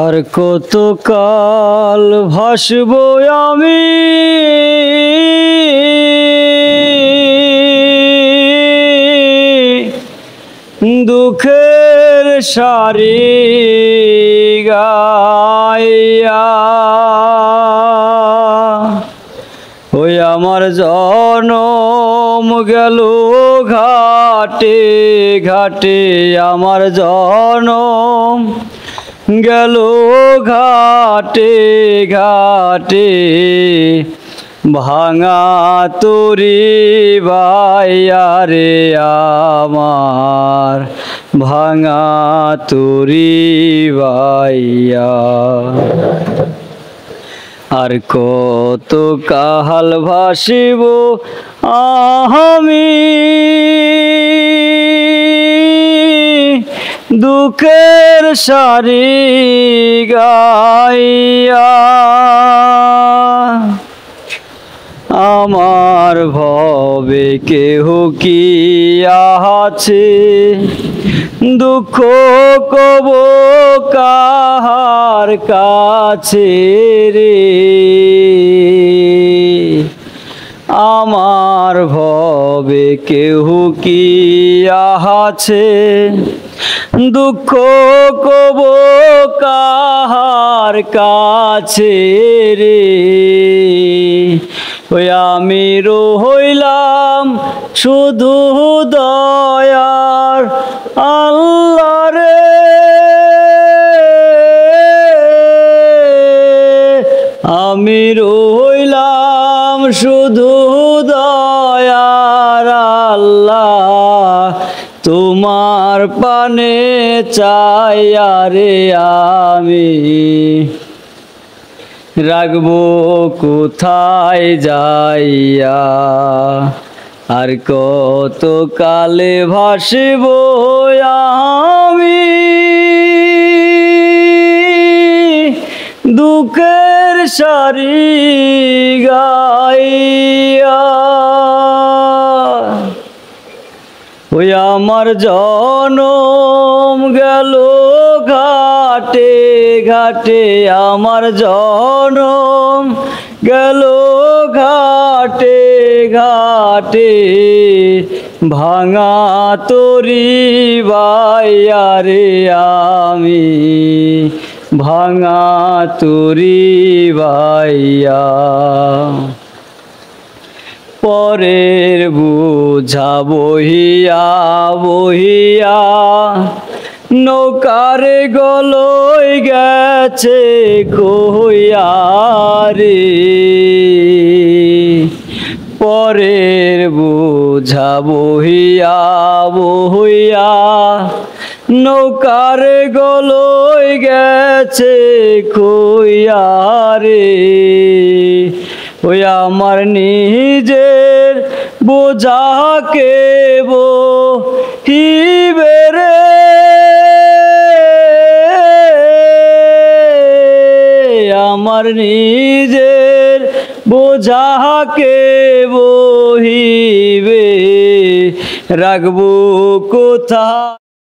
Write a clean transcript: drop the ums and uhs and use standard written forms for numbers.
আর কতকাল ভাসবো আমি দুঃখের সারি গাইয়া। ওই আমার জনম গেল ঘাটে ঘাটে, আমার জনম গেল ঘাটে ঘাটে, ভাঙা তরি বাইয়া রে আমার, ভাঙা তরি বাইয়া। আর কত কাহাল ভাসিব আমি দুঃখের সারি গাইয়া। আমার ভবে কেহ কি আছে, দুঃখ কব কাহার কাছে রে। আমার ভবে কেহ কি আছে, দুঃখ কব কাহার কাছে রে। ওই আমি রইলাম শুধু দয়ার আল্লাহ রে, আমি রইলাম শুধু দয়ার আল্লাহ, তোমার পানে চাইয়া রে আমি রাখবো কোথায় যাইয়া। আর কত কালে ভাসব আমি দুঃখের সারি গাইয়া। ওই আমার জনম গেল ঘাটে ঘাটে, আমার জনম গেল ঘাটে ঘাটে, ভাঙা তরি বাইয়া রে আমি, ভাঙা তরি বাইয়া। পরের বোঝা বহিয়া বহিয়া নৌকার গলই গেছে কইয়া রে। পরের বোঝা বহিয়া বহিয়া নৌকার গলই গেছে কইয়া রে। ওই আমার নিজের বোঝাকে বহিবে রে, আমার নিজের বোঝাকে বহিবে রাখবো কোথায়।